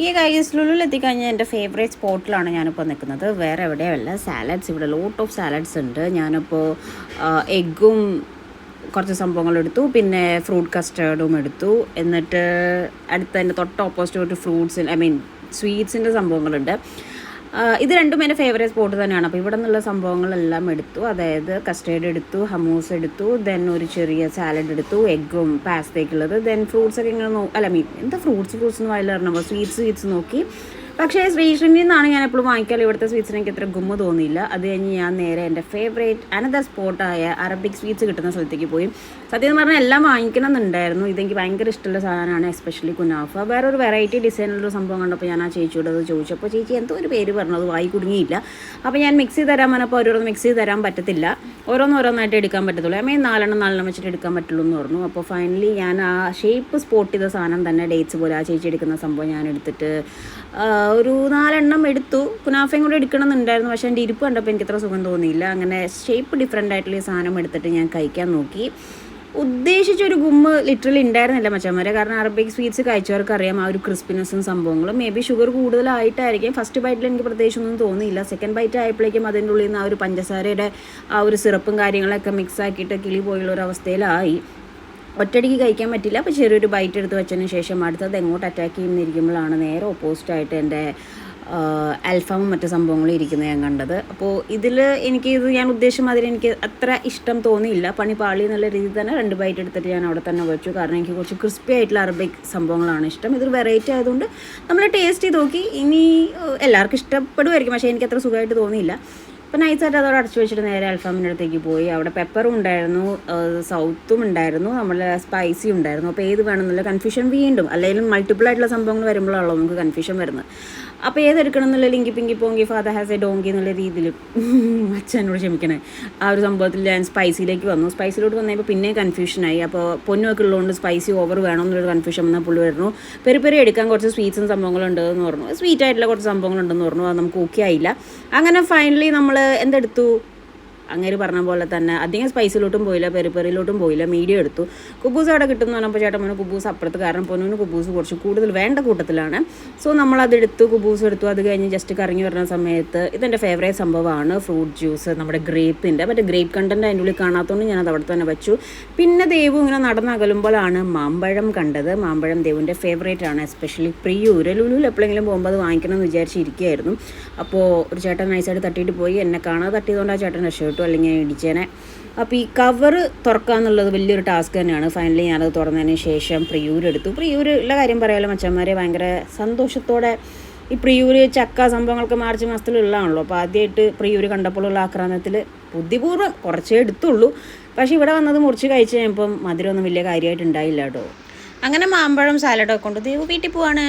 ഈ ഗൈസ് ലുലുവിൽ എത്തിക്കഴിഞ്ഞാൽ എൻ്റെ ഫേവറേറ്റ് സ്പോട്ടിലാണ് ഞാനിപ്പോൾ നിൽക്കുന്നത്. വേറെ എവിടെയല്ല, സാലഡ്സ്. ഇവിടെ ലോട്ട് ഓഫ് സാലഡ്സ് ഉണ്ട്. ഞാനിപ്പോൾ എഗ്ഗും കുറച്ച് സംഭവങ്ങളെടുത്തു, പിന്നെ ഫ്രൂട്ട് കസ്റ്റേർഡും എടുത്തു. എന്നിട്ട് അടുത്തതിൻ്റെ തൊട്ട് ഓപ്പോസിറ്റ് ഒരു ഫ്രൂട്ട്സിൽ സ്വീറ്റ്സിൻ്റെ സംഭവങ്ങളുണ്ട്. ഇത് രണ്ടും എൻ്റെ ഫേവറേറ്റ് സ്പോട്ട് തന്നെയാണ്. അപ്പോൾ ഇവിടെ നിന്നുള്ള സംഭവങ്ങളെല്ലാം എടുത്തു. അതായത് കസ്റ്റേർഡ് എടുത്തു, ഹമൂസ് എടുത്തു, ദെൻ ഒരു ചെറിയ സാലഡ് എടുത്തു, എഗ്ഗും പാസ്തയ്ക്കുള്ളത്, ദെൻ ഫ്രൂട്ട്സൊക്കെ ഇങ്ങനെ എന്താ ഫ്രൂട്ട്സ് എന്ന് വായിൽ പറഞ്ഞപ്പോൾ സ്വീറ്റ്സ് നോക്കി. പക്ഷേ സ്റ്റേഷനിൽ നിന്നാണ് ഞാൻ എപ്പോഴും വാങ്ങിക്കാറ്. ഇവിടുത്തെ സ്വീറ്റ്സിന് എനിക്ക് അത്ര ഗുമ്മ തോന്നിയില്ല. അത് കഴിഞ്ഞ് ഞാൻ നേരെ എൻ്റെ ഫേവറേറ്റ് അനദർ സ്പോട്ടായ അറബിക് സ്വീറ്റ്സ് കിട്ടുന്ന സ്ഥലത്തേക്ക് പോയി. സത്യം എന്ന് പറഞ്ഞാൽ എല്ലാം വാങ്ങിക്കണം എന്നുണ്ടായിരുന്നു. ഇതെനിക്ക് ഭയങ്കര ഇഷ്ടമുള്ള സാധനമാണ്, എസ്പെഷ്യലി കുനാഫ. വേറൊരു വെറൈറ്റി ഡിസൈനുള്ളൊരു സംഭവം കണ്ടപ്പോൾ ഞാൻ ആ ചേച്ചിയോട് അത് ചോദിച്ചപ്പോൾ ചേച്ചി എന്തോ ഒരു പേര് പറഞ്ഞു, അത് വായി കുടുങ്ങിയില്ല. അപ്പോൾ ഞാൻ മിക്സ് ചെയ്ത് തരാൻ പറഞ്ഞപ്പോൾ ഓരോന്ന് മിക്സ് ചെയ്ത് തരാൻ പറ്റത്തില്ല, ഓരോന്നായിട്ട് എടുക്കാൻ പറ്റത്തുള്ളൂ. 4 വെച്ചിട്ട് എടുക്കാൻ പറ്റുള്ളൂ എന്ന് പറഞ്ഞു. അപ്പോൾ ഫൈനലി ഞാൻ ആ ഷേപ്പ് സ്പോട്ട് ചെയ്ത സാധനം തന്നെ ഡേറ്റ്സ് പോലെ ആ ചേച്ചി എടുക്കുന്ന സംഭവം ഞാൻ എടുത്തിട്ട് ഒരു 4 എടുത്തു. കുനാഫയും കൂടെ എടുക്കണമെന്നുണ്ടായിരുന്നു, പക്ഷേ എൻ്റെ ഇരിപ്പ് കണ്ടപ്പോൾ എനിക്ക് അത്ര സുഖം തോന്നിയില്ല. അങ്ങനെ ഷേപ്പ് ഡിഫറെൻ്റ് ആയിട്ടുള്ള ഈ സാധനം എടുത്തിട്ട് ഞാൻ കഴിക്കാൻ നോക്കി. ഉദ്ദേശിച്ചൊരു ഗുമ്മ് ലിറ്ററലി ഉണ്ടായിരുന്നില്ല മച്ചന്മാരെ. കാരണം അറബിക് സ്വീറ്റ്സ് കഴിച്ചവർക്ക് അറിയാം ആ ഒരു ക്രിസ്പിനെസ്സും സംഭവങ്ങളും. മേ ബി ഷുഗർ കൂടുതലായിട്ടായിരിക്കും. ഫസ്റ്റ് ബൈറ്റിൽ എനിക്ക് പ്രത്യേകിച്ചൊന്നും തോന്നിയില്ല. സെക്കൻഡ് ബൈറ്റ് ആയപ്പോഴേക്കും അതിൻ്റെ ഉള്ളിൽ നിന്ന് ആ ഒരു പഞ്ചസാരയുടെ ആ ഒരു സിറപ്പും കാര്യങ്ങളൊക്കെ മിക്സ് ആക്കിയിട്ട് കിളി പോയുള്ളൊരവസ്ഥയിലായി. ഒറ്റയടിക്ക് കഴിക്കാൻ പറ്റില്ല. അപ്പോൾ ചെറിയൊരു ബൈറ്റ് എടുത്ത് വെച്ചതിന് ശേഷം അടുത്തത് എങ്ങോട്ട് അറ്റാക്ക് ചെയ്യുന്നിരിക്കുമ്പോഴാണ് നേരെ ഓപ്പോസിറ്റായിട്ട് എൻ്റെ അൽഫാമും മറ്റു സംഭവങ്ങളും ഇരിക്കുന്നത് ഞാൻ കണ്ടത്. അപ്പോൾ ഇത് ഞാൻ ഉദ്ദേശം അതിൽ എനിക്ക് അത്ര ഇഷ്ടം തോന്നിയില്ല. പണി പാളി എന്നുള്ള രീതിയിൽ തന്നെ 2 ബൈറ്റ് എടുത്തിട്ട് ഞാൻ അവിടെ തന്നെ വെച്ചു. കാരണം എനിക്ക് കുറച്ച് ക്രിസ്പി ആയിട്ടുള്ള അറബിക് സംഭവങ്ങളാണ് ഇഷ്ടം. ഇതൊരു വെറൈറ്റി ആയതുകൊണ്ട് നമ്മൾ ടേസ്റ്റ് ചെയ്ത് നോക്കി. ഇനി എല്ലാവർക്കും ഇഷ്ടപ്പെടുമായിരിക്കും, പക്ഷേ എനിക്ക് അത്ര സുഖമായിട്ട് തോന്നിയില്ല. അപ്പോൾ നൈസായിട്ട് അതോടെ അടച്ചു വെച്ചിട്ട് നേരെ അൽഫാമിൻ്റെ അടുത്തേക്ക് പോയി. അവിടെ പെപ്പറും ഉണ്ടായിരുന്നു, സൗത്തും ഉണ്ടായിരുന്നു, നമ്മളെ സ്പൈസി ഉണ്ടായിരുന്നു. അപ്പോൾ ഏത് വേണമെന്നുള്ള കൺഫ്യൂഷൻ വീണ്ടും, അല്ലെങ്കിൽ മൾട്ടിപ്പിൾ ആയിട്ടുള്ള സംഭവങ്ങൾ വരുമ്പോഴാണല്ലോ നമുക്ക് കൺഫ്യൂഷൻ വരുന്നത്. അപ്പോൾ ഏതെടുക്കണം എന്നുള്ള ലിങ്കി Pinky പോങ്കി father has A donkey എന്നുള്ള രീതിയിൽ അച്ഛനോട് ക്ഷമിക്കണേ ആ ഒരു സംഭവത്തിൽ ഞാൻ സ്പൈസിയിലേക്ക് വന്നു. സ്പൈസിലോട്ട് വന്നപ്പോൾ പിന്നെ കൺഫ്യൂഷനായി. അപ്പോൾ പൊന്നൊക്കെ ഉള്ളതുകൊണ്ട് സ്പൈസി ഓവർ വേണം എന്നുള്ളൊരു കൺഫ്യൂഷൻ വന്നാൽ പുള്ളി വരുന്നു. പെരി എടുക്കാൻ കുറച്ച് സ്വീറ്റ്സും സംഭവങ്ങളുണ്ടെന്ന് പറഞ്ഞു. സ്വീറ്റ് ആയിട്ടുള്ള കുറച്ച് സംഭവങ്ങളുണ്ടെന്ന് പറഞ്ഞു. അത് നമുക്ക് ഓക്കെ ആയില്ല. അങ്ങനെ ഫൈനലി നമ്മൾ എന്തെടുത്തു, അങ്ങനെ പറഞ്ഞ പോലെ തന്നെ അധികം സ്പൈസിലോട്ടും പോയില്ല, പെരിലോട്ടും പോയില്ല, മീഡിയം എടുത്തു. കുബൂസ് അവിടെ കിട്ടുമെന്ന് പറഞ്ഞപ്പോൾ ചേട്ടൻ പറഞ്ഞു കുബൂസ് അപ്പുറത്ത്, കാരണം പൊന്നൂന് കുബൂസ് കുറച്ച് കൂടുതൽ വേണ്ട കൂട്ടത്തിലാണ്. സോ നമ്മളതെടുത്തു, കുബൂസ് എടുത്തു. അത് കഴിഞ്ഞ് ജസ്റ്റ് കറങ്ങി വരുന്ന സമയത്ത് ഇതെൻ്റെ ഫേവറേറ്റ് സംഭവമാണ്, ഫ്രൂട്ട് ജ്യൂസ്, നമ്മുടെ ഗ്രേപ്പിൻ്റെ. മറ്റേ ഗ്രേപ്പ് കണ്ടൻറ്റ് അതിൻ്റെ ഉള്ളിൽ കാണാത്തതുകൊണ്ട് ഞാനത് അവിടെ തന്നെ വെച്ചു. പിന്നെ ദേവു ഇങ്ങനെ നടന്നകലുമ്പോഴാണ് മാമ്പഴം കണ്ടത്. മാമ്പഴം ദേവുവിൻ്റെ ഫേവറേറ്റ് ആണ്, എസ്പെഷ്യലി പ്രിയൂര്. ലുലുവിൽ എപ്പോഴെങ്കിലും പോകുമ്പോൾ അത് വാങ്ങിക്കണം എന്ന് വിചാരിച്ചിരിക്കുകയായിരുന്നു. അപ്പോൾ ഒരു ചേട്ടൻ നൈസായിട്ട് തട്ടിയിട്ട് പോയി. എന്നെ കാണാതെ തട്ടിയതുകൊണ്ട് ആ ചേട്ടൻ രക്ഷപ്പെട്ടു, അല്ലെങ്കിൽ ഞാൻ ഇടിച്ചേനെ. അപ്പോൾ ഈ കവർ തുറക്കുക എന്നുള്ളത് വലിയൊരു ടാസ്ക് തന്നെയാണ്. ഫൈനലി ഞാനത് തുറന്നതിന് ശേഷം പ്രിയൂരെടുത്തു. പ്രിയൂരുള്ള കാര്യം പറയാമല്ലോ മച്ചന്മാരെ, ഭയങ്കര സന്തോഷത്തോടെ ഈ പ്രിയൂര് ചക്ക സംഭവങ്ങളൊക്കെ മാർച്ച് മാസത്തിലുള്ളതാണല്ലോ. അപ്പോൾ ആദ്യമായിട്ട് പ്രിയൂര് കണ്ടപ്പോഴുള്ള ആക്രാന്തത്തിൽ ബുദ്ധിപൂർവ്വം കുറച്ചേ എടുത്തുള്ളൂ. പക്ഷേ ഇവിടെ വന്നത് മുറിച്ച് കഴിച്ച് കഴിഞ്ഞപ്പം മധുരമൊന്നും വലിയ കാര്യമായിട്ട് ഉണ്ടായില്ല കേട്ടോ. അങ്ങനെ മാമ്പഴം സാലഡൊക്കെ കൊണ്ട് ദേവു വീട്ടിൽ പോവാണ്.